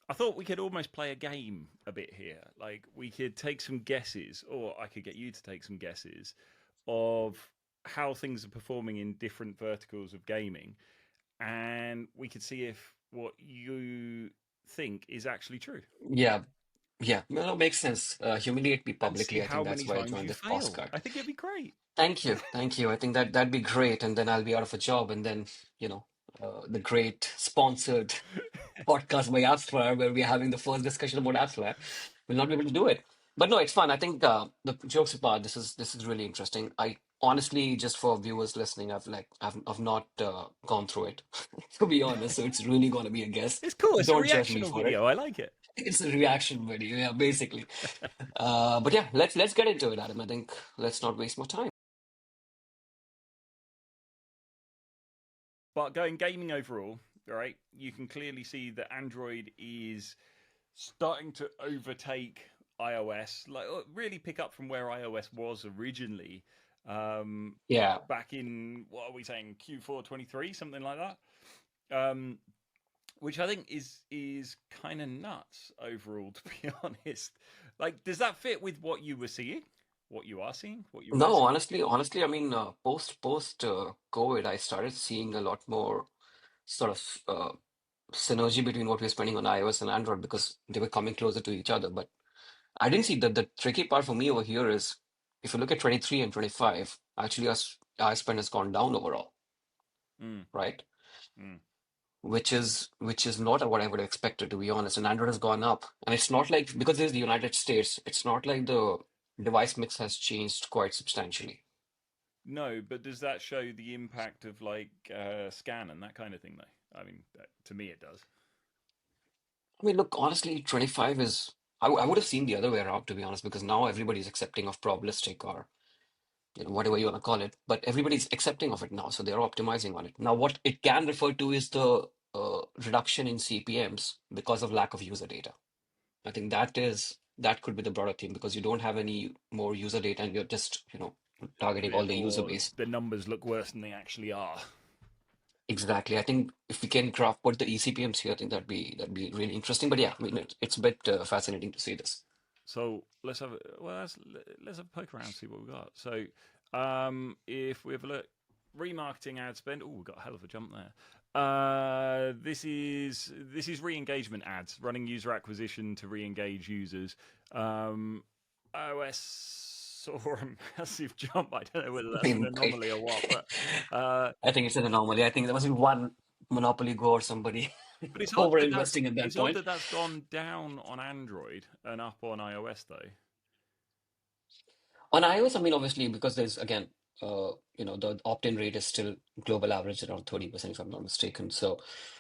I thought we could almost play a game a bit here. Like we could take some guesses, or I could get you to take some guesses of how things are performing in different verticals of gaming, and we could see if what you think is actually true, Yeah, yeah, no, no, makes sense. Humiliate me and see publicly. I how think that's many why I times joined you the fail. postcard. I think it'd be great. Thank you, thank you. I think that'd be great, and then I'll be out of a job, and then you know, the great sponsored podcast by AppsFlyer, where we're having the first discussion about AppsFlyer, will not be able to do it. But no, it's fun. I think the jokes apart, this is really interesting. I honestly, just for viewers listening, I've not gone through it, to be honest. So it's really going to be a guess. It's cool. It's a Don't judge me reactional for it. video. I like it. It's a reaction video, yeah, basically. But yeah, let's get into it, Adam. I think let's not waste more time. But going gaming overall, right? You can clearly see that Android is starting to overtake iOS, like really pick up from where iOS was originally, um, Yeah. back in what are we saying Q4 23, something like that. Um, which I think is kind of nuts overall, to be honest. Like, does that fit with what you were seeing, what you are seeing, what you were No, seeing? honestly, I mean, post COVID, I started seeing a lot more sort of synergy between what we're spending on iOS and Android because they were coming closer to each other. But I didn't see that the tricky part for me over here is if you look at 23 and 25, actually our spend has gone down overall, Mm, right? mm. Which is not what I would have expected, to be honest. And Android has gone up. And it's not like because there's the United States, it's not like the device mix has changed quite substantially. No, but does that show the impact of like scan and that kind of thing, though? I mean, to me, it does. I mean, look, honestly, 25 is I would have seen the other way around, to be honest, because now everybody's accepting of probabilistic or whatever you want to call it, but everybody's accepting of it now, so they're optimizing on it. Now, what it can refer to is the reduction in CPMs because of lack of user data. I think that could be the broader theme because you don't have any more user data and you're just, targeting all the user Therefore, base. the numbers look worse than they actually are. Exactly. I think if we can graph put the eCPMs here, I think that'd be really interesting. But yeah, I mean, it's a bit fascinating to see this. So let's have a poke around, see what we got. So if we have a look, remarketing ad spend. Oh, we got a hell of a jump there. This is re-engagement ads, running user acquisition to re-engage users. iOS saw a massive jump. I don't know whether I that's an mean, anomaly or what, I think it's an anomaly. I think there must be one Monopoly Go or somebody but it's odd over that that's investing at that it's odd point. that that's gone down on Android and up on iOS though. On iOS, I mean, obviously, because there's again, the opt-in rate is still global average around 30%, if I'm not mistaken. So,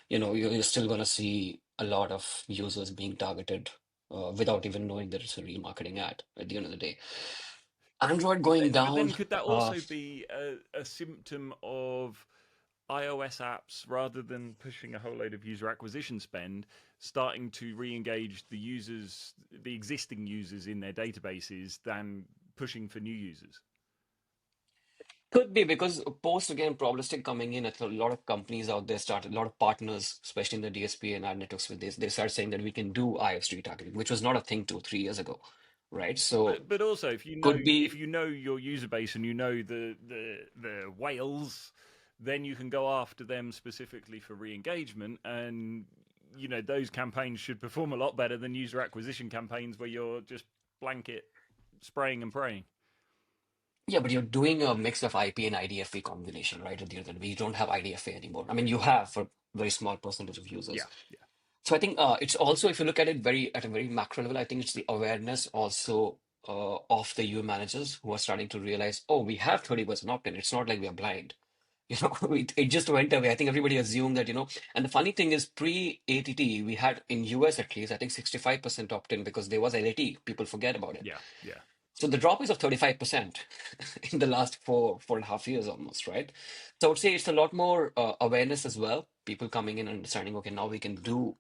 you're still going to see a lot of users being targeted without even knowing that it's a remarketing ad at the end of the day. Android going But down. then could that Uh, also be a symptom of iOS apps, rather than pushing a whole load of user acquisition spend, starting to re-engage the users, the existing users in their databases, than pushing for new users? Could be because post again probabilistic coming in, a lot of companies out there started, a lot of partners, especially in the DSP and ad networks with this, they start saying that we can do IF retargeting, which was not a thing 2, 3 years ago, right? So But also, if you know could be, your user base and you know the whales, then you can go after them specifically for re-engagement, and those campaigns should perform a lot better than user acquisition campaigns where you're just blanket spraying and praying. yeah, but you're doing a mix of IP and IDFA combination, right? At the end of the day, you don't have IDFA anymore. I mean, you have for a very small percentage of users. Yeah, yeah. So I think it's also, if you look at it at a very macro level, I think it's the awareness also of the UI managers who are starting to realize, oh, we have 30% opt-in. It's not like we are blind. It just went away. I think everybody assumed that, and the funny thing is pre-ATT, we had in US at least, I think 65% opt-in because there was LAT. People forget about it. Yeah, yeah. So the drop is of 35% in the last 4.5 years almost, right? So I would say it's a lot more awareness as well. People coming in and understanding, okay, now we can do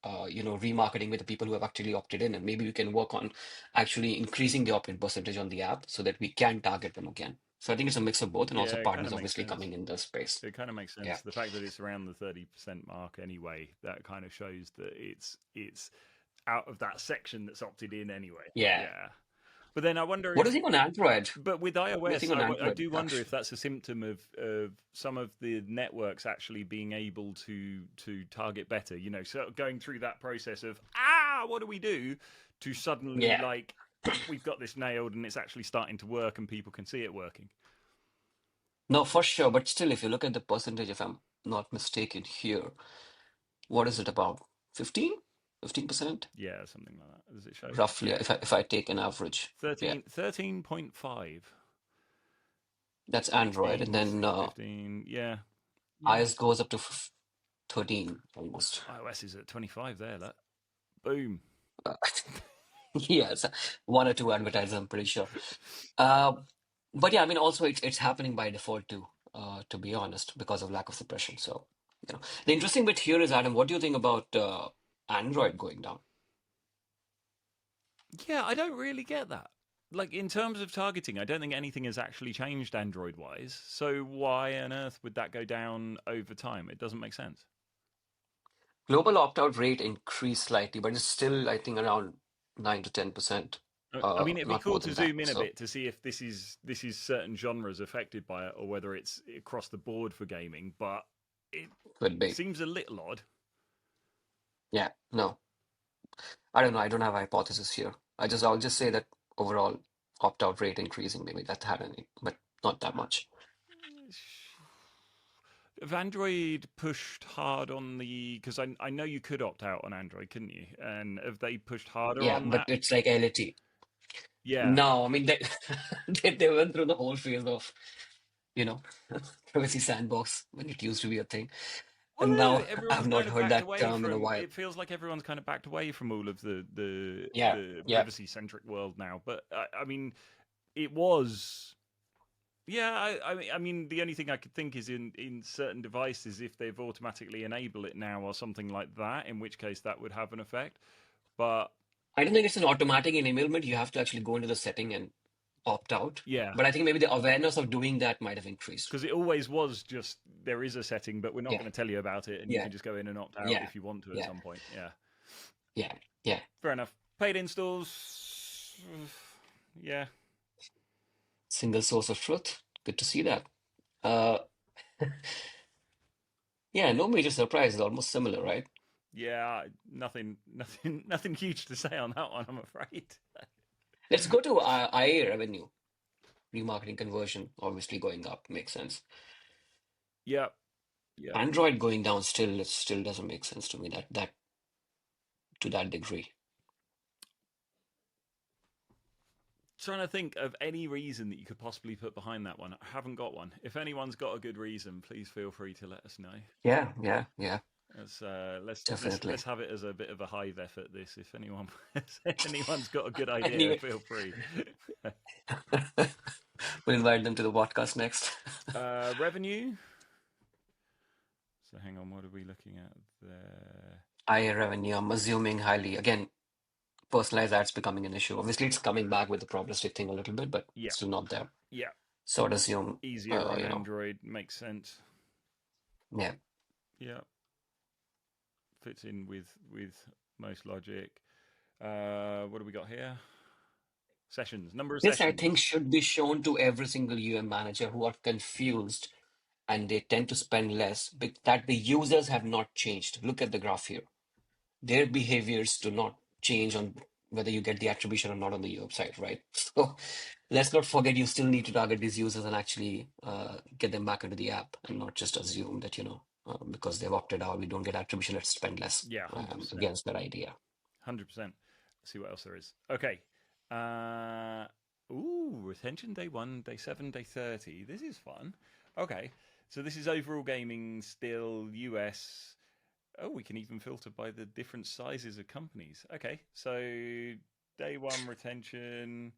remarketing with the people who have actually opted in, and maybe we can work on actually increasing the opt-in percentage on the app so that we can target them again. So I think it's a mix of both, and Yeah, also it kind partners of makes obviously sense. coming in the space. It kind of makes Yeah. sense. The fact that it's around the 30% mark anyway, that kind of shows that it's out of that section that's opted in anyway. Yeah. Yeah. But then I wonder What do if, you think on Android? but with What do you think iOS, on I Android, do wonder Daksh? if that's a symptom of some of the networks actually being able to target better. You know, so going through that process of what do we do, to suddenly Yeah. like we've got this nailed and it's actually starting to work and people can see it working. No, for sure. But still, if you look at the percentage, if I'm not mistaken here, what is it about? 15? 15%? Yeah, something like that. Does it show? Roughly, Yeah, if I take an average. Yeah. 13.5. That's Android. And 16, then 15. Yeah, yeah. iOS goes up to 13 almost. iOS is at 25 there. That boom. Uh, yeah, it's one or two advertisers, I'm pretty sure. Uh, but yeah, I mean, also it's happening by default too, to be honest, because of lack of suppression. So, the interesting bit here is, Adam, what do you think about Android going down? Yeah, I don't really get that. Like in terms of targeting, I don't think anything has actually changed Android wise. So why on earth would that go down over time? It doesn't make sense. Global opt-out rate increased slightly, but it's still, I think, around 9 to 10%, I mean, it'd be not cool more to than that. zoom in a So, bit to see if this is certain genres affected by it or whether it's across the board for gaming. But it could be. seems a little odd. Yeah, no, I don't know. I don't have a hypothesis here. I'll just say that overall opt-out rate increasing, maybe that had any, but not that much. Have Android pushed hard on the? Because I know you could opt out on Android, couldn't you? And have they pushed harder Yeah, on but that? it's like LAT. Yeah. No, I mean they they went through the whole phase of, you know, privacy sandbox when it used to be a thing. Well, And no, now everyone's I've not kind of heard backed that away term in a from. while. It feels like everyone's kind of backed away from all of the Yeah, the yeah. privacy centric world now. But I mean, it was. Yeah, I mean, the only thing I could think is in certain devices if they've automatically enable it now or something like that, in which case that would have an effect. But I don't think it's an automatic enablement. You have to actually go into the setting and opt out. yeah, But I think maybe the awareness of doing that might have increased. because it always was just there is a setting, but we're not Yeah, going to tell you about it, and you yeah, can just go in and opt out yeah, if you want to at yeah, some point. Yeah, yeah, yeah. fair enough. Paid installs, yeah, Single source of truth. Good to see that. Uh, yeah, no major surprise. It's almost similar, right? yeah. Nothing huge to say on that one, I'm afraid. Let's go to IA revenue. Remarketing conversion obviously going up makes sense. Yeah, yeah. Android going down still, it still doesn't make sense to me, that to that degree. Trying to think of any reason that you could possibly put behind that one. I haven't got one. If anyone's got a good reason, please feel free to let us know. Yeah, yeah, yeah, Let's definitely. have it as a bit of a hive effort. This, if anyone if anyone's got a good idea, Anyway, feel free. we'll invite them to the podcast next. Revenue. So hang on, what are we looking at there? IA revenue, I'm assuming highly. Again, personalized ads becoming an issue. Obviously, it's coming back with the probabilistic thing a little bit, but Yeah, still not there. yeah. So I'd assume, Easier on you know, Android makes sense. yeah. Yeah, fits in with most logic. What do we got here? Sessions, number of This, I think, sessions. should be shown to every single UM manager who are confused and they tend to spend less, but that the users have not changed. Look at the graph here. Their behaviors do not change on whether you get the attribution or not on the website, right? So let's not forget you still need to target these users and actually get them back into the app and not just assume that, because they've opted out, we don't get attribution, let's spend less. Yeah, I'm 100%. against that idea. 100%. Let's see what else there is. Okay. Uh, retention day 1, day 7, day 30. This is fun. Okay. So this is overall gaming still US. Oh, we can even filter by the different sizes of companies. Okay. So day 1 retention.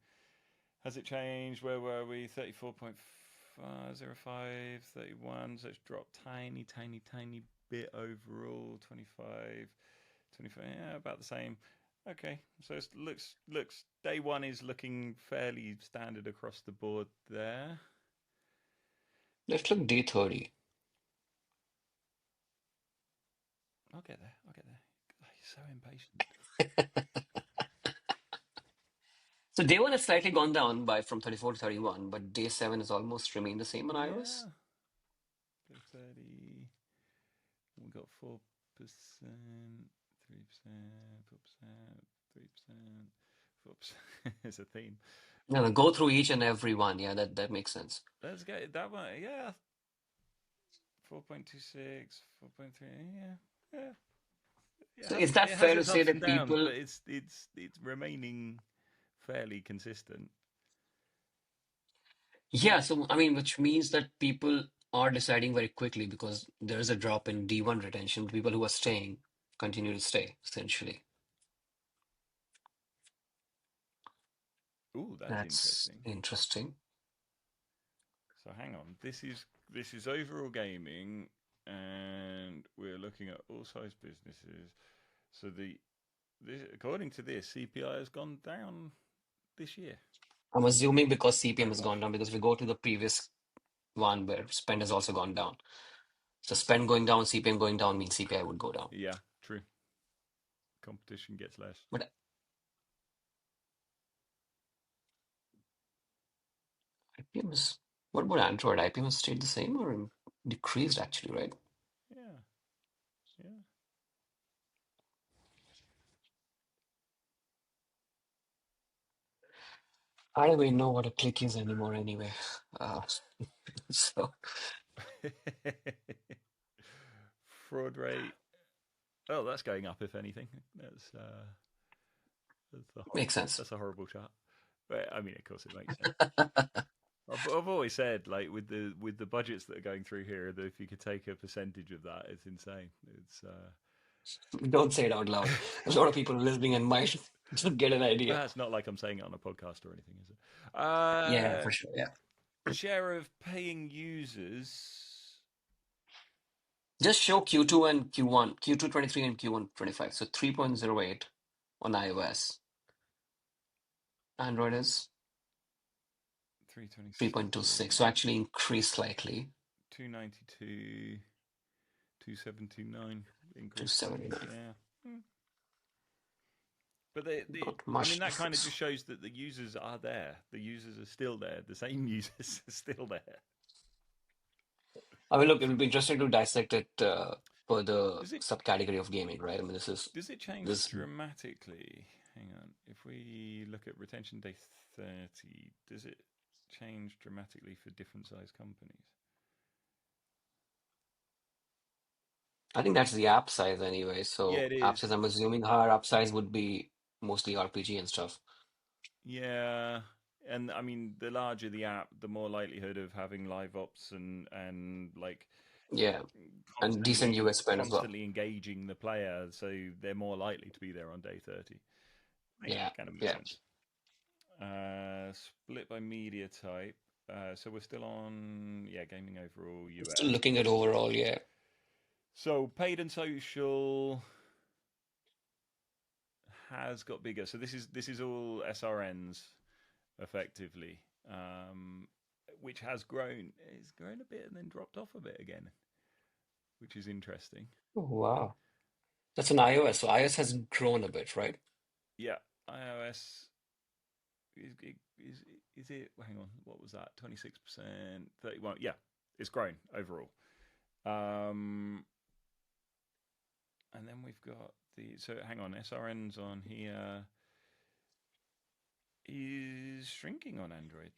Has it changed? Where were we? 34.05, 31. So it's dropped tiny, tiny, tiny bit overall. 25, 25. Yeah, about the same. Okay, so it looks day 1 is looking fairly standard across the board there. Let's look D30. I'll get there. I'll get there. God, he's so impatient. So day one has slightly gone down by from 34 to 31, but day seven has almost remained the same on iOS. Yeah. 30. We got 4%, 3%, 4%, 3%, 4%. It's a theme. No, no, go through each and every one. Yeah, that makes sense. Let's get that one. Yeah. 4.26, 4.3. Yeah. Yeah. So is that It has fair to its say ups and that downs, people, but it's remaining fairly consistent. yeah, so I mean, which means that people are deciding very quickly because there is a drop in D1 retention. People who are staying continue to stay, essentially. Ooh, that's That's interesting. interesting. So hang on. This is overall gaming, and we're looking at all size businesses. So according to this, CPI has gone down this year. I'm assuming because CPM Fair has gone enough. down, because we go to the previous one where spend has also gone down. So spend going down, CPM going down means CPI would go down. Yeah, true. Competition gets less. But IPM is, what about Android? IPM has stayed the same or decreased actually, right? Yeah, yeah. I don't even know what a click is anymore anyway. Uh, so Fraud rate. Oh, that's going up. If anything, that's a makes horrible. sense. That's a horrible chart. But I mean, of course, it makes sense. I've always said, like with the budgets that are going through here, that if you could take a percentage of that, it's insane. It's Don't say it out loud. A lot of people listening and might just get an idea. it's not like I'm saying it on a podcast or anything, is it? Yeah, for sure. Yeah. Share of paying users. Just show Q2 and Q1, Q2 23 and Q1 25. So 3.08 on iOS. Android is 3.26. So 326, actually increased slightly 292, 2729 to increase slightly. 79. Yeah. Hmm. But Not I mean, much that kind of difference. just shows that the users are there. The users are still there. The same users are still there. I mean, look, it will be interesting to dissect it for the Does it subcategory of gaming, right? I mean, this is does it change this. dramatically? Hang on. If we look at retention day 30, does it change dramatically for different size companies? I think that's the app size anyway. Yeah, So it app is. size, I'm assuming higher app size would be mostly RPG and stuff. Yeah. And I mean, the larger the app, the more likelihood of having live ops and like Yeah, and decent constantly US spend as well. constantly engaging the player, so they're more likely to be there on day 30. Yeah, Kind of makes yeah. sense. Split by media type. So we're still on, yeah, gaming overall Still US. looking at overall, yeah. So paid and social has got bigger. So this is all SRNs effectively, which has grown. It's grown a bit and then dropped off a bit again, which is interesting. Oh, wow. That's an iOS. So iOS has grown a bit, right? Yeah, iOS is is it? Hang on, what was that? 26%, 31. Yeah, it's grown overall. Um, and then we've got so hang on, SRNs on here is shrinking on Android.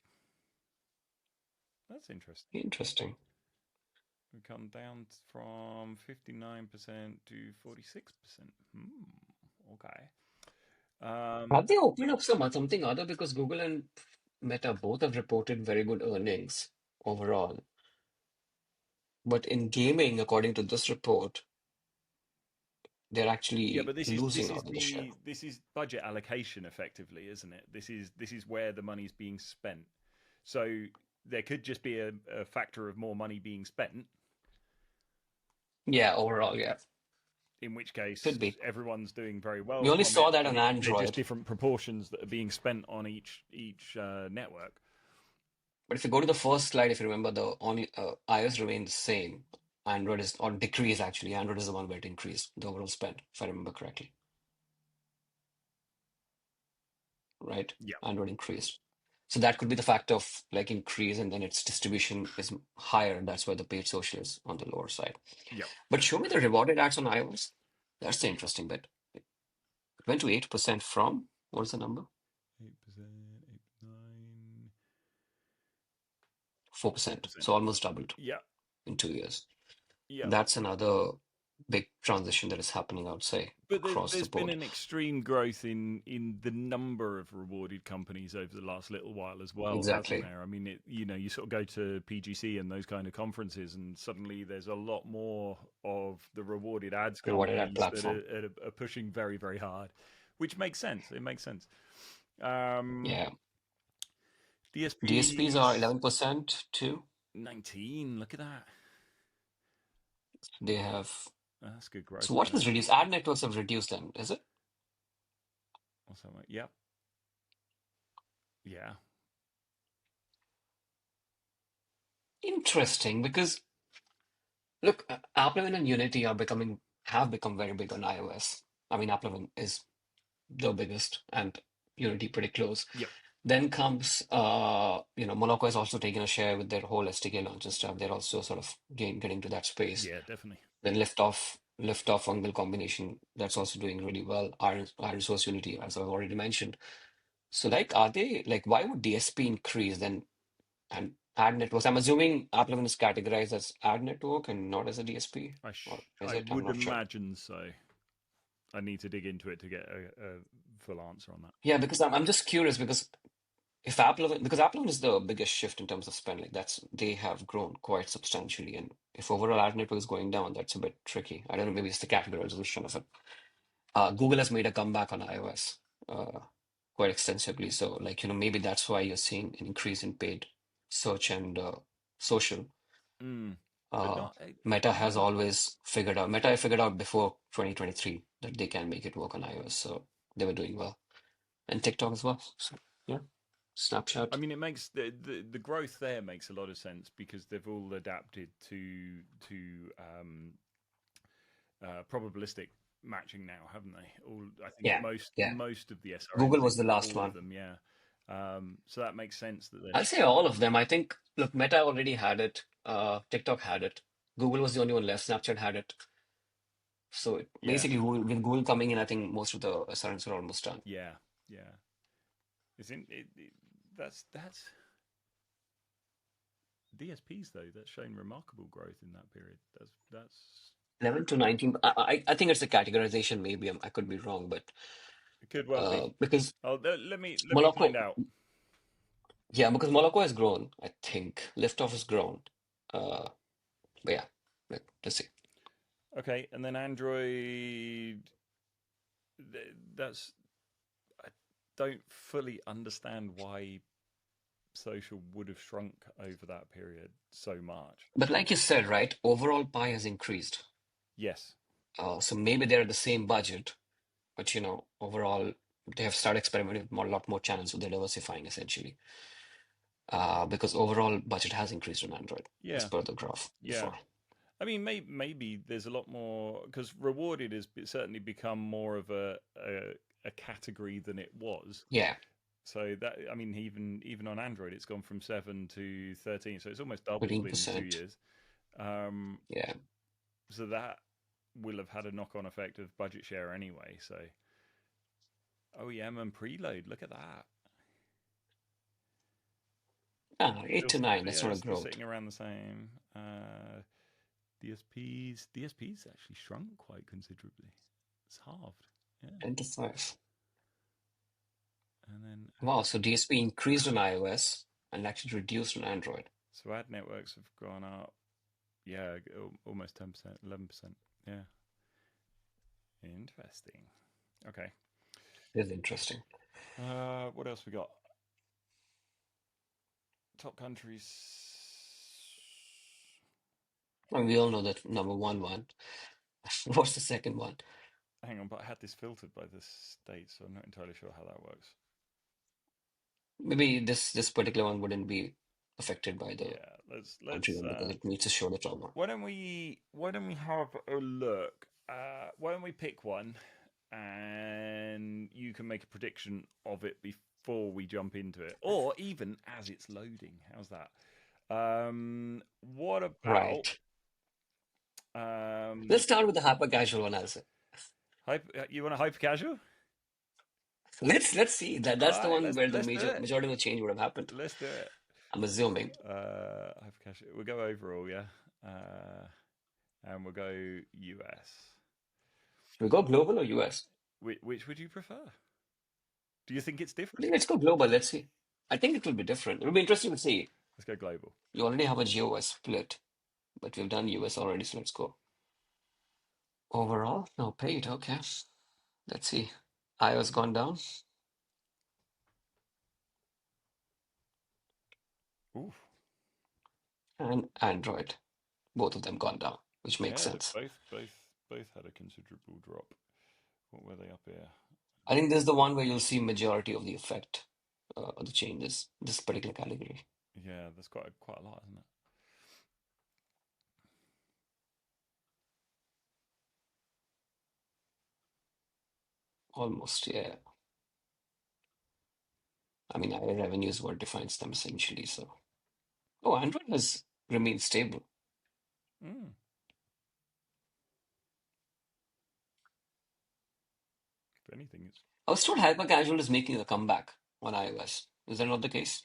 That's interesting. Interesting. We come down from 59% to 46%. Okay. Have they opened up something other? Because Google and Meta both have reported very good earnings overall. But in gaming, according to this report, they're Yeah, actually but this is this losing is out on the share. the this is budget allocation effectively, isn't it? This is where the money's being spent. So there could just be a factor of more money being spent, Yeah, overall, yeah. in which Could case be. everyone's doing very well We only from saw it, that but on they're just Android. different proportions that are being spent on each network. But if you go to the first slide, if you remember, the only iOS remained the same. Android is or decrease actually. Android is the one where it increased the overall spend, if I remember correctly, right? Yeah, Android increased. So that could be the fact of like increase, and then its distribution is higher. That's why the paid social is on the lower side. yeah. But show me the rewarded ads on iOS. That's the interesting bit. It went to 8% from, what's the number? 8%, 8, 9, 4%. 4%. So almost doubled Yeah, in 2 years. yeah. That's another big transition that is happening, I would say, But across the there's been board. an extreme growth in the number of rewarded companies over the last little while as well, hasn't Exactly. there? I mean, you sort of go to PGC and those kind of conferences, and suddenly there's a lot more of the rewarded ads Rewarded ad companies that platform. are pushing very, very hard, which makes sense. It makes sense. Um, Yeah. DSPs are DSPs 11% too. 19. Look at that. They have. That's good growth So what there. has reduced? Ad networks have reduced them, is it? Also, yep, yeah, Interesting, because look, Apple and Unity have become very big on iOS. I mean, Apple is the biggest, and Unity pretty close. yep, Then comes, Monaco has also taken a share with their whole SDK launch and stuff. They're also sort of getting to that space. yeah, definitely. Then Liftoff fungal combination, that's also doing really well. Iron Source Unity, as I've already mentioned. So, like, are they like, why would DSP increase then and ad networks? I'm assuming Apple is categorized as ad network and not as a DSP, or is I it? I'm would not sure. imagine so. I need to dig into it to get a full answer on that. Yeah, because I'm just curious because if Apple, because Apple is the biggest shift in terms of spend, like they have grown quite substantially, and if overall ad network is going down, that's a bit tricky. I don't know, maybe it's the categorization of it. Google has made a comeback on iOS uh, quite extensively, so like maybe that's why you're seeing an increase in paid search and social. Mm, but Uh, not Meta figured out before 2023 that they can make it work on iOS, so they were doing well, and TikTok as well. So yeah, I Snapchat. mean, it makes the growth there makes a lot of sense because they've all adapted to probabilistic matching now, haven't they? All I think Yeah, yeah. most of the Google SRNs, if was the not last all of one. them, yeah. So that makes sense that they're I'll say all of them. I think, look, Meta already had it. TikTok had it. Google was the only one left. Snapchat had it. So yeah, basically, with Google coming in, I think most of the SRNs are almost done. yeah, yeah. It's in that's DSPs though. That's shown remarkable growth in that period. That's 11 to 19. I think it's a categorization. Maybe I could be wrong, but it could well be. because Oh, let me find Morocco, out. yeah, because Morocco has grown. I think Liftoff has grown. Uh, but yeah, let's see. Okay, and then Android. That's I don't fully understand why social would have shrunk over that period so much. But like you said, right, overall pie has increased. Yes. So maybe they're at the same budget, but overall they have started experimenting with a lot more channels, so they're diversifying essentially. Because overall budget has increased on Android as Yeah. per the graph Yeah. before. I mean, maybe there's a lot more because rewarded has certainly become more of a category than it was. Yeah, So that I mean, even on Android, it's gone from 7 to 13, so it's almost doubled in 13%. 2 years. Um, Yeah, so that will have had a knock-on effect of budget share anyway. So OEM and preload, look at that. eight Still, to nine. That's yeah, not a still growth. sitting around the same. DSPs actually shrunk quite considerably. It's halved. Yeah, 10 to 5. and then Wow, so DSP increased on iOS and actually reduced on Android. so ad networks have gone up. Yeah, almost 10%, 11%. Yeah, interesting. Okay. It's interesting. What else we got? Top countries. And we all know that number one. What's the second one? Hang on, but I had this filtered by the state, so I'm not entirely sure how that works. Maybe this particular one wouldn't be. affected by the Yeah, country one because it needs to show the trauma. why don't we have a look? Why don't we pick one, and you can make a prediction of it before we jump into it, or even as it's loading. How's that? What about Right. um, Let's start with the hyper casual one, I'll say. you want a hyper casual? Let's see. All That's the right, one let's where the let's do it. majority of the change would have happened. Let's do it. I'm assuming. Hyper casual. We'll go overall, yeah, and we'll go US. Should we go global or US? Which would you prefer? Do you think it's I different? think let's go global. Let's see. I think it will be different. It will be interesting to see. Let's go global. You already have a GOS split, but we've done US already, so let's go. Overall, no paid. Okay. Let's see. iOS gone down Ooh, and Android. Both of them gone down, which makes yeah, sense. both had a considerable drop. What were they up here? I think this is the one where you'll see majority of the effect of the changes, this particular category. Yeah, there's quite a lot, isn't it? Almost, yeah. I mean, revenue is what defines them essentially. So, oh, Android has remained stable. Mm. If anything, it's I was told hyper casual is making a comeback on iOS. Is that not the case?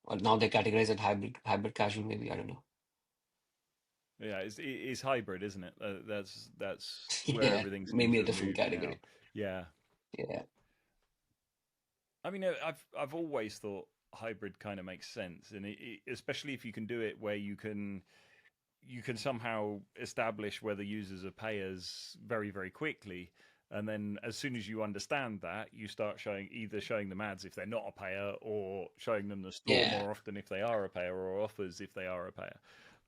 Or now they categorize it hybrid casual, maybe. I don't know. yeah, it's hybrid, isn't it? That's where Yeah, everything seems maybe to a have different moved now. category. Yeah, Yeah, I mean, I've always thought hybrid kind of makes sense, and especially if you can do it where you can somehow establish whether users are payers very, very quickly. And then as soon as you understand that, you start showing them ads if they're not a payer, or showing them the store yeah. more often if they are a payer, or offers if they are a payer.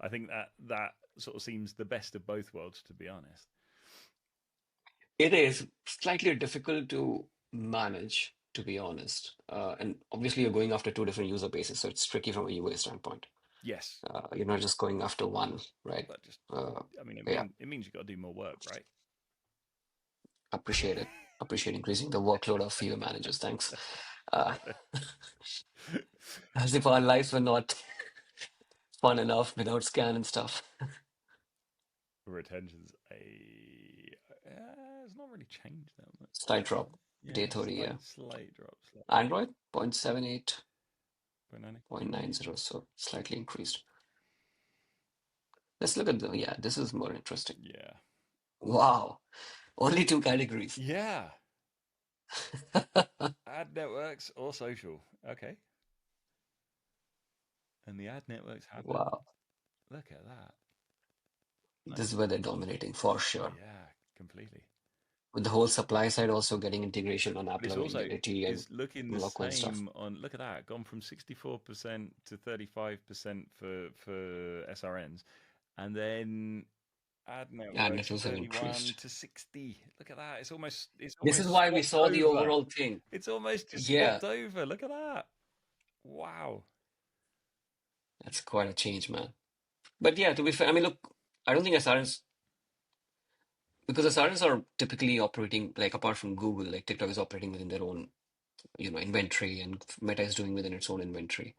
I think that sort of seems the best of both worlds, to be honest. It is slightly difficult to manage, to be honest. And obviously, you're going after two different user bases, so it's tricky from a UA standpoint. Yes, You're not just going after one, right? that just Uh, I mean yeah, it means you got to do more work, right? appreciate it. Appreciate increasing the workload of fewer managers. Thanks. Uh, as if our lives were not fun enough without scan and stuff. Retention's it's not really changed that much. Slight drop, day Yeah, 30, yeah. slight drop, Android 0.78, 0.90. 0.90, so slightly increased. Let's look at yeah, this is more interesting. Yeah. Wow, only two categories. Yeah. Ad networks or social. Okay. And the ad networks have it. Wow, Look at that. this Nice. is where they're dominating for sure. Yeah, completely. With the whole supply side also getting integration on But app it's level also availability and is looking the local and stuff. same on, look at that, gone from 64% to 35% for SRNs. And then ad Ad networks networks have 31 increased. to 60. Look at that. It's This is almost why we swapped saw the over. overall thing. It's almost just Yeah, swapped over. Look at that. Wow. that's quite a change, man. But yeah, to be fair, I mean, look, I don't think SRNs, because SRNs are typically operating, like apart from Google, like TikTok is operating within their own, inventory, and Meta is doing within its own inventory.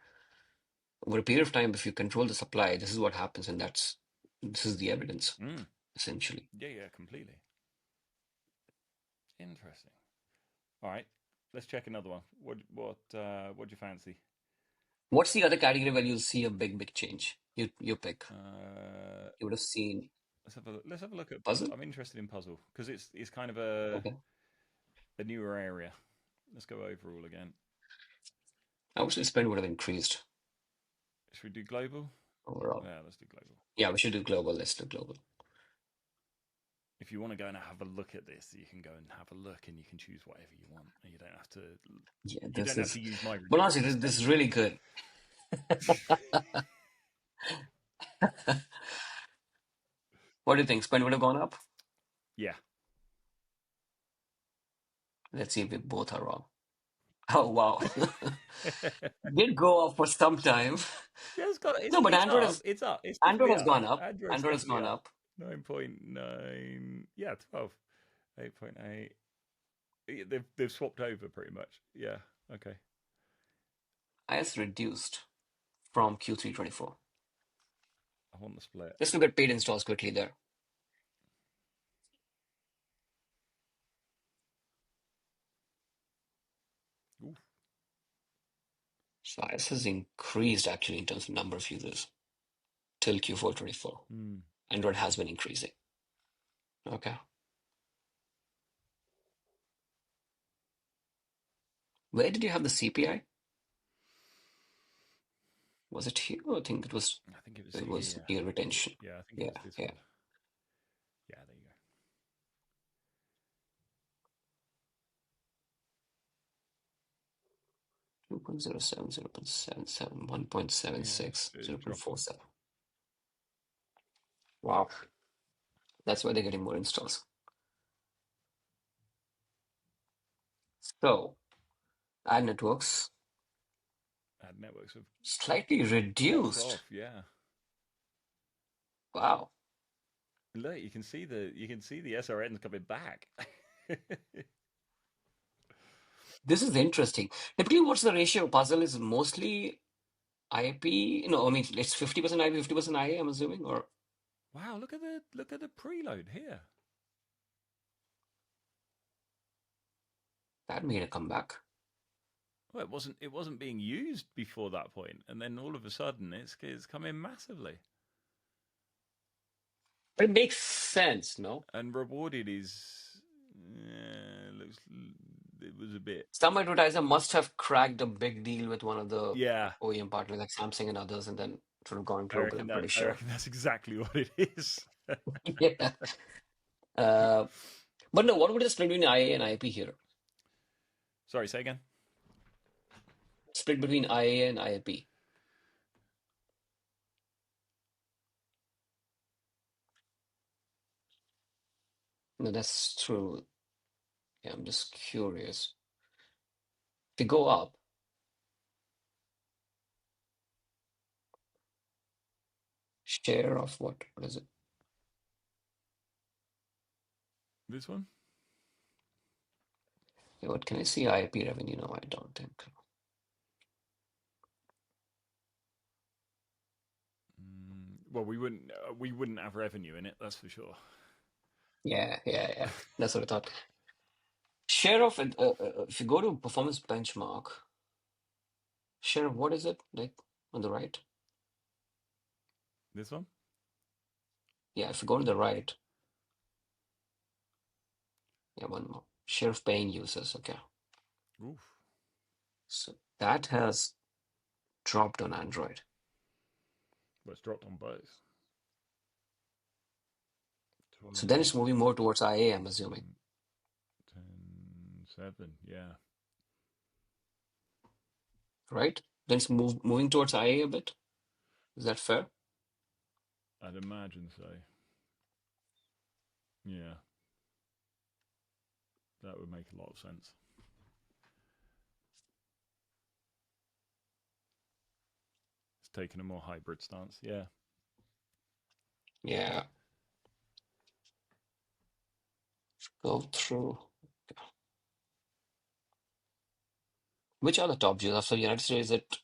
Over a period of time, if you control the supply, this is what happens, and this is the evidence, Mm. essentially. Yeah, completely. Interesting. All right, let's check another one. What do you fancy? What's the other category where you'll see a big change? You pick. Uh, You would have seen let's have a look at puzzle. puzzle. I'm interested in puzzle because it's kind of a newer area. Let's go overall again. I would say spend would have increased Should we do global? overall. Yeah, let's do global. Yeah, we should do global. Let's do global. If you want to go and have a look at this, you can go and have a look, and you can choose whatever you want. You don't have to. Yeah, You this don't have is. to use my But honestly, ridiculous this is template. really good. What do you think? Spend would have gone up? Yeah. Let's see if we both are wrong. Oh, wow. Did go up for some time. Yeah, it's got No, but it's up. It's up. It's Android definitely has up. gone up. Android's Android has definitely gone up. up. 9.9. Yeah, 12. 8.8. Yeah, they've swapped over pretty much. Yeah. Okay. iOS reduced from Q3 24. I want the split. Let's look at paid installs quickly there. Oof. So iOS has increased actually in terms of number of users till Q4 24. Hmm. Android has been increasing. Okay. Where did you have the CPI? Was it here? I think I think it was it was here. near retention. Yeah, I think it Yeah, was this yeah. one. Yeah, there you go. 2.07, 0.77, Yeah, 1.76, it's dropping. 0.47. Wow. That's why they're getting more installs. So, ad networks Ad networks have slightly dropped reduced. off. Yeah. Wow. Look, you can see the SRNs coming back. This is interesting. Typically, what's the ratio? Puzzle is mostly IP. No, I mean it's 50% IP, 50% IA, I'm assuming, or Wow, look at the preload here. that made a comeback. Well, it wasn't being used before that point, and then all of a sudden it's come in massively. But it makes sense, no? And rewarded is looks it was a bit. Some advertiser must have cracked a big deal with one of the Yeah, OEM partners like Samsung and others, and then sort of gone global, I'm pretty I sure. reckon that's exactly what it is. Yeah. Uh, but no, what would the split between IA and IP here? Sorry, say again. Split between IA and IP. No, that's true. Yeah, I'm just curious. If you go up, share of what? What is it? This one. Yeah, what can I see? IP revenue? No, I don't think. Well, we wouldn't have revenue in it. That's for sure. Yeah, yeah, yeah. That's what I thought. Share of it, if you go to performance benchmark, share of what is it? Like on the right? This one. Yeah, if you go to the right, yeah, one more. Share of paying users. Okay. Oof. So that has dropped on Android. Well, it's dropped on both. So then 12, it's moving more towards IA, I'm assuming, 10, 10, 7. Yeah. right? Then it's moving towards IA a bit. Is that fair? I'd imagine so. Yeah, that would make a lot of sense. It's taken a more hybrid stance. Yeah. Yeah. Go through. Which are the top geos? After United States, is it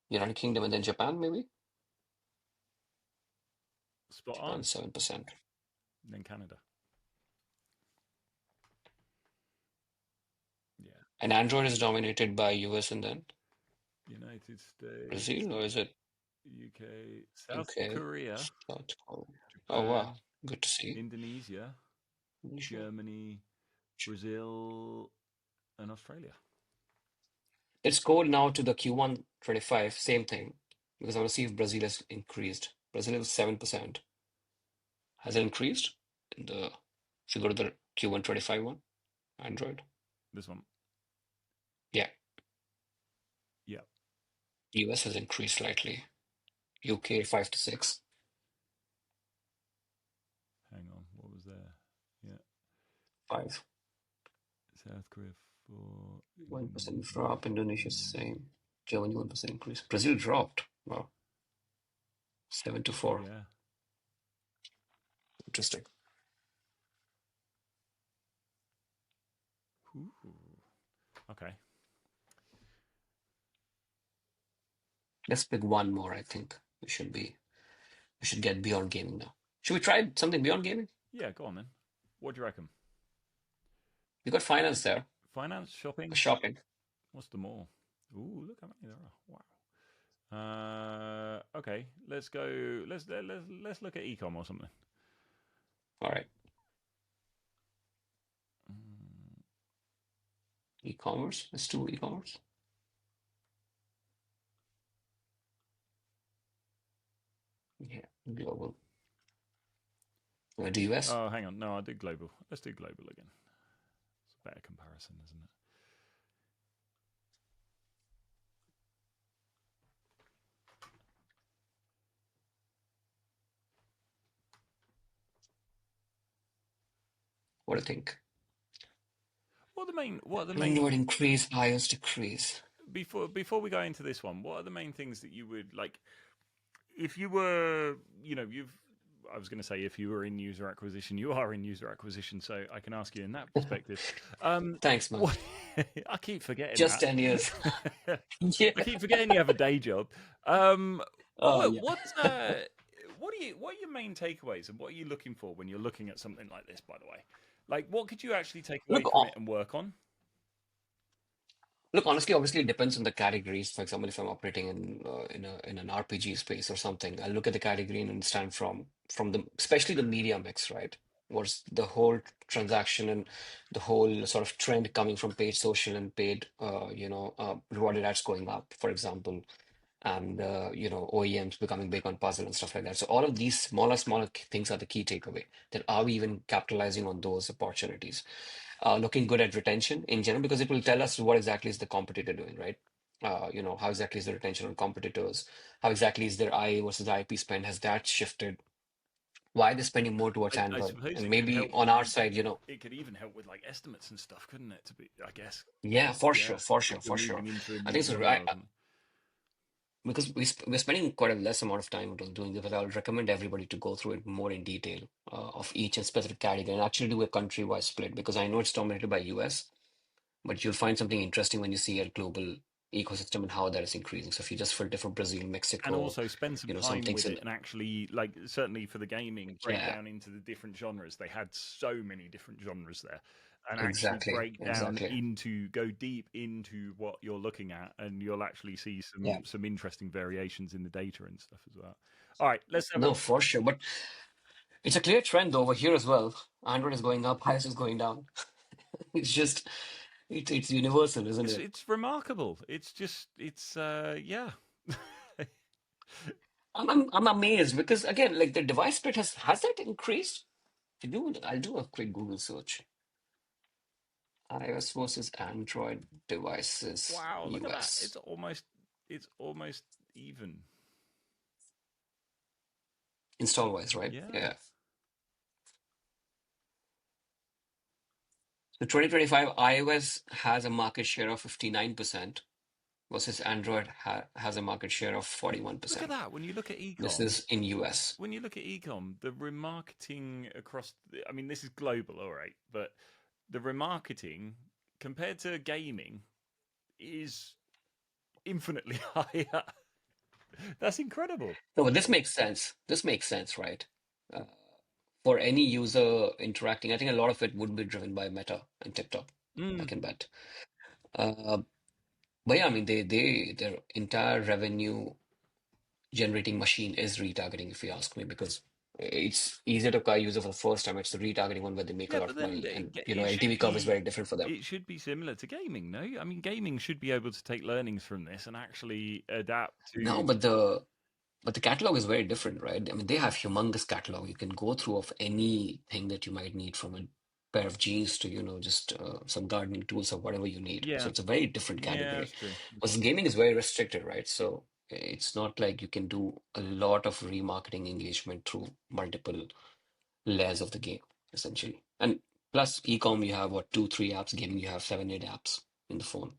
United Kingdom and then Japan, maybe? Spot Japan, on. 7%. Then Canada. Yeah. And Android is dominated by US and then United States, Brazil, or is it UK, South UK, Korea, South Korea? Oh, wow. Japan, Good to see. Indonesia, Indonesia. Germany, Brazil, and Australia. Let's go now to the Q1 25, same thing, because I want to see if Brazil has increased. Brazil is 7%. Has it increased? In the if you go to the Q1 25 one, Android? This one. Yeah. Yeah. US has increased slightly. UK 5 to 6. Hang on. What was there? Yeah. 5. South Korea for 1% drop. Indonesia same. Germany 1% increase. Brazil dropped. Wow, 7 to 4. yeah. Interesting. Ooh. Okay. Let's pick one more. I think we should get beyond gaming now. Should we try something beyond gaming? Yeah, go on then. What do you reckon? We got finance there. Finance, shopping. Shopping. What's the more? Ooh, look how many there are. Wow. Okay, let's go. Let's look at ecom or something. All right. Mm, E-commerce. Let's do e-commerce. Yeah. Global. Do US. Oh, hang on. No, I did global. Let's do global again. It's a better comparison, isn't it? What do you think? What are the main? What are the main? Android increase, iOS decrease. Before we go into this one, what are the main things that you would like? If you were, you've. I was going to say if you were in user acquisition, you are in user acquisition, so I can ask you in that perspective. Thanks, man. What, I keep forgetting Just that. 10 years. Yeah. I keep forgetting you have a day job. Oh, yeah. What are your main takeaways, and what are you looking for when you're looking at something like this? By the way, like what could you actually take away Look, from it and work on? look. Honestly, obviously, it depends on the categories. For example, if I'm operating in an RPG space or something, I look at the category and understand from the especially the media mix, right? What's the whole transaction and the whole sort of trend coming from paid social and paid, rewarded ads going up, for example, and OEMs becoming big on puzzle and stuff like that. So all of these smaller things are the key takeaway. Then are we even capitalizing on those opportunities? Looking good at retention in general, because it will tell us what exactly is the competitor doing, right? How exactly is the retention on competitors? How exactly is their IA versus IP spend? Has that shifted? Why are they spending more towards I Android? suppose And it could maybe help on our you. side, It could even help with like estimates and stuff, couldn't it? To be, I guess, yeah, for yeah, sure, for sure, if you're for sure. moving into a I new think so. genre or something. Because we're spending quite a less amount of time on doing it, but I'll recommend everybody to go through it more in detail of each and specific category and actually do a country-wise split, because I know it's dominated by US, but you'll find something interesting when you see a global ecosystem and how that is increasing. So if you just filter for Brazil, And Mexico, also spend some some time things with in, it and actually like certainly for the gaming break yeah, down into the different genres. They had so many different genres there, and actually exactly, break down exactly. into go deep into what you're looking at, and you'll actually see Yeah, some interesting variations in the data and stuff as well. All right, let's have a no, for sure. But it's a clear trend over here as well. Android is going up, iOS is going down. It's just, it's universal, isn't it? it's remarkable. It's just yeah. I'm amazed because again, like the device split has that increased? I'll do a quick Google search. iOS versus Android devices Wow, look at that. US. It's almost even. Install wise, right? Yeah. Yeah. So 2025 iOS has a market share of 59% versus Android has a market share of Look at 41%. that. When you look at This ecom, is in US. when you look at ecom, the remarketing across, I mean, this is global, all right, but the remarketing compared to gaming is infinitely higher. That's incredible. No, but this makes sense. This makes sense, right? Uh, for any user interacting, I think a lot of it would be driven by Meta and TikTok. I Mm. can bet. Uh, but yeah, I mean, their entire revenue generating machine is retargeting, if you ask me, because it's easier to acquire user for the first time. It's the retargeting one where they make a Yeah, lot but of then money, and it should LTV curve is be very different for them. it should be similar to gaming, no? I mean, gaming should be able to take learnings from this and actually adapt No, to. but the catalog is very different, right? I mean, they have humongous catalog. You can go through of anything that you might need, from a pair of jeans to just some gardening tools or whatever you need. So Yeah, it's a very different yeah, category. that's true. Because gaming is very restricted, right? So it's not like you can do a lot of remarketing engagement through multiple layers of the game, essentially. And Plus, e-com, you have what, two, three apps. Gaming, you have seven, eight apps in the phone.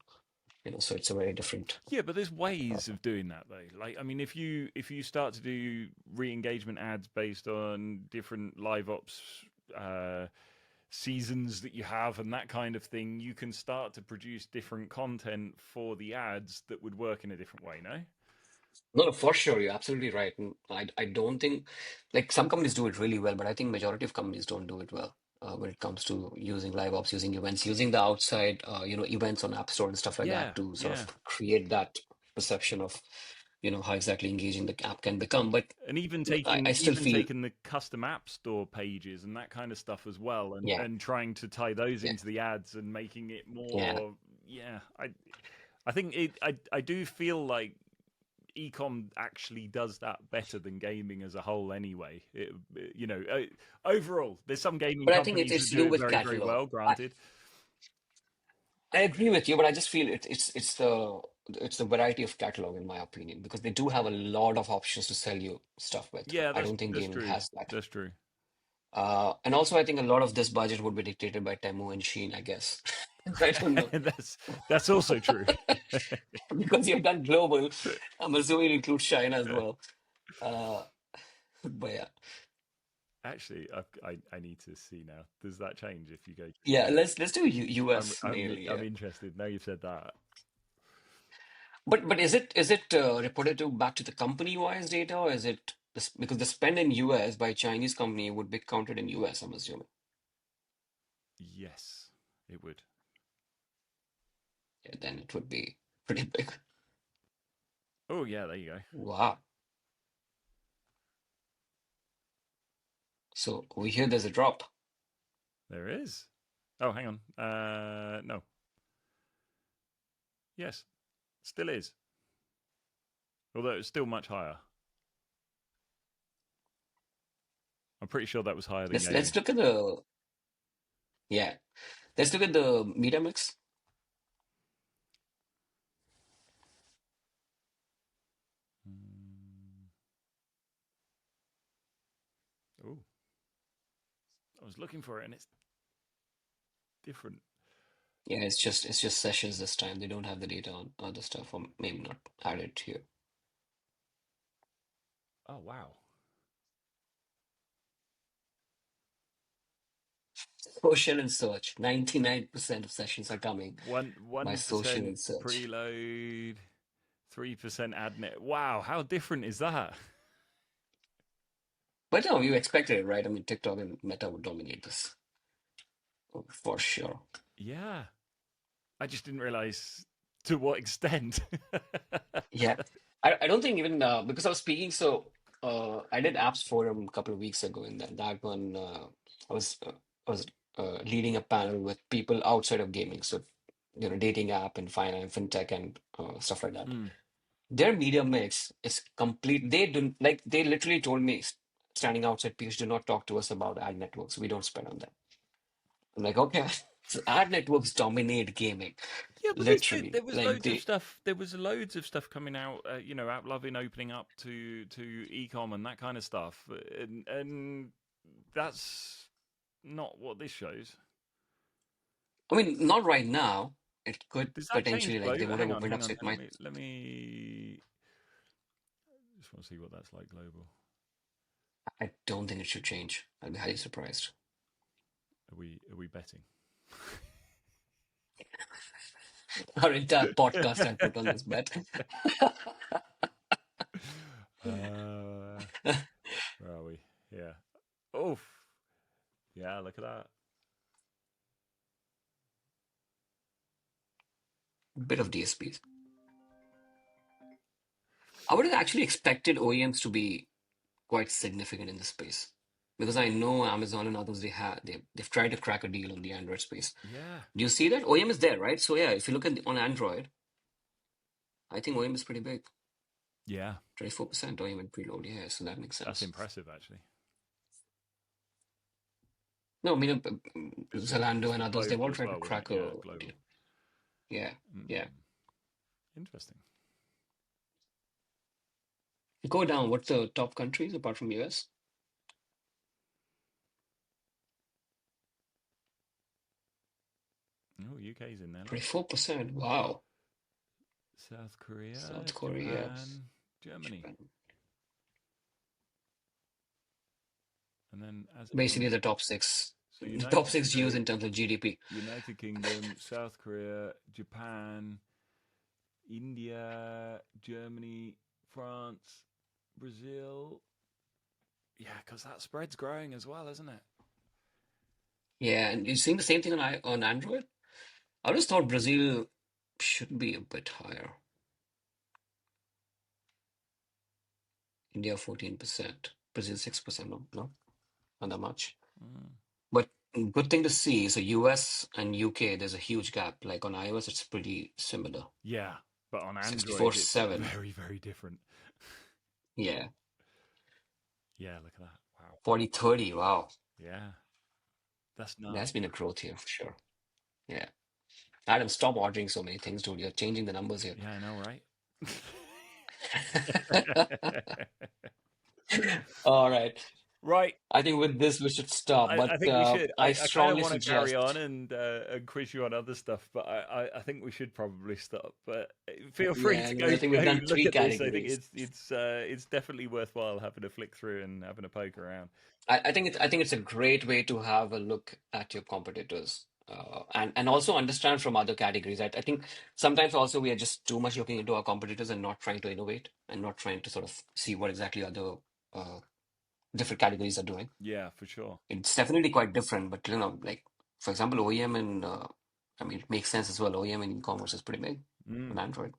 So it's a very different. Yeah, but there's Uh, ways of doing that though. Like, I mean, if you start to do re-engagement ads based on different live ops uh, seasons that you have and that kind of thing, you can start to produce different content for the ads that would work in a different way. No. no, no, for sure, you're absolutely right. And I don't think like some companies do it really well, but I think majority of companies don't do it well when it comes to using live ops, using events, using the outside, events on App Store and stuff like that Yeah, to sort yeah. of create that perception of, how exactly engaging the app can become. But And even I taking still even feel, taking the custom app store pages and that kind of stuff as well, and yeah, and trying to tie those yeah, into the ads and making it yeah. more. Yeah, I think I do feel like ecom actually does that better than gaming as a whole anyway. Overall, there's some gaming But I think it's companies that it's to do do it with very, very catalog. well, granted. I agree with you, but I just feel it's the variety of catalog in my opinion because they do have a lot of options to sell you stuff with. Yeah, I that's don't think that's gaming true. has that. That's true. And also, I think a lot of this budget would be dictated by Temu and Sheen, I guess. I don't know. That's also true. Because you've done global, I'm assuming it includes China as well. Uh, but yeah. Actually, I need to see now. Does that change if you go to Yeah, China? let's do US mainly, I'm yeah. interested. Now you've said that. But is it reported to back to the company-wise data, or is it this, because the spend in US by Chinese company would be counted in US, I'm assuming. Yes, it would. Yeah, then it would be pretty big. Oh yeah, there you go. Wow. So we hear there's a drop. There is. Oh, hang on. No. Yes, still is. Although it's still much higher. I'm pretty sure that was higher than Let's gaming. look at the yeah. Let's look at the media mix. Oh, I was looking for it and it's different. Yeah, it's just sessions this time. They don't have the data on other stuff, or maybe not added here. Oh wow. Social and search. 99% of sessions are coming by One social percent and search. preload, 3% ad net. Wow, how different is that? But no, you expected it, right? I mean, TikTok and Meta would dominate this for sure. Yeah, I just didn't realize to what extent. Yeah, I don't think even because I was speaking. So I did Apps Forum a couple of weeks ago, and that one I was leading a panel with people outside of gaming, so dating app and finance, fintech, and stuff like that. Hmm. Their media mix is complete. They do like they literally told me standing outside, Piyush, do not talk to us about ad networks. We don't spend on that. I'm like, okay, so ad networks dominate gaming, Yeah, but literally. there was Like loads of they stuff. There was loads of stuff coming out. App Loving opening up to ecom and that kind of stuff, and that's not what this shows. I mean, not right now. It could Does that change potentially, like, they global? would have Hang on, opened hang up, so on. it might. Let me. Just want to see what that's like global. I don't think it should change. I'd be highly surprised. Are we betting? Our entire podcast I put on this bet. Where are we? Yeah. Oof. Yeah. Look at that. Bit of DSPs. I would have actually expected OEMs to be quite significant in this space because I know Amazon and others they've tried to crack a deal on the Android space. Yeah. Do you see that? OEM is there, right? So yeah, if you look at on Android, I think OEM is pretty big. Yeah. 24% OEM and preload. Yeah, so that makes That's sense. impressive, actually. No, I mean, Because Zalando and for others, they've global all as tried to well, wasn't it? crack Yeah, a global. deal. Yeah, yeah. Mm. Interesting. Go down. What's the top countries apart from US? Oh, UK's in there. Look. 24%. Wow. South Korea, South Korea, Japan, Germany, Japan. and then as it Basically comes, the top six. so The top United six geos in States, terms of GDP. United Kingdom, South Korea, Japan, India, Germany, France, Brazil. Yeah, because that spread's growing as well, isn't it? Yeah, and you're seeing the same thing on Android? I just thought Brazil should be a bit higher. India 14%, Brazil 6%. No, no, not that much. Mm. But good thing to see. So US and UK, there's a huge gap. Like on iOS, it's pretty similar. Yeah, but on Android, it's 64-7. very, very different. Yeah. Yeah, look at that. Wow. 40-30. Wow. Yeah, that's nuts. There's been a growth here for sure. Yeah. Adam, stop ordering so many things, dude. You're changing the numbers here. Yeah, I know, right? All right. Right. I think with this we should stop, I but think we should. I I kind of strongly want to carry on suggest. and quiz you on other stuff, but I think we should probably stop. But feel free Yeah, to I think we've go done look three at this. I think categories. it's definitely worthwhile having a flick through and having a poke around. I think it's a great way to have a look at your competitors, and also understand from other categories. I think sometimes also we are just too much looking into our competitors and not trying to innovate and not trying to sort of see what exactly other uh, different categories are doing. Yeah, for sure. It's definitely quite different, but like for example, OEM and I mean it makes sense as well. OEM in e-commerce is pretty big on Mm. Android,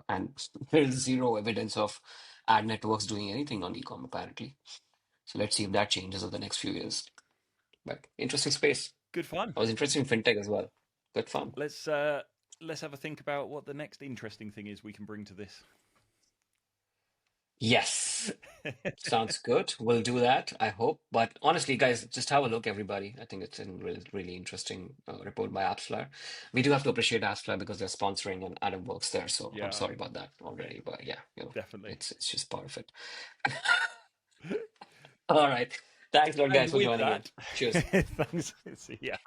and there's zero evidence of ad networks doing anything on e-com apparently. So let's see if that changes over the next few years. But interesting space. Good fun. I was interested in fintech as well. Good fun. Let's let's have a think about what the next interesting thing is we can bring to this. Yes, sounds good. We'll do that, I hope. But honestly, guys, just have a look, everybody. I think it's a really, really interesting report by AppsFlyer. We do have to appreciate AppsFlyer because they're sponsoring and Adam works there. So I'm Yeah, sorry about that already. But yeah, definitely. it's just part of it. All right. Thanks a lot, guys, And for with joining in. that, Cheers. thanks. See ya.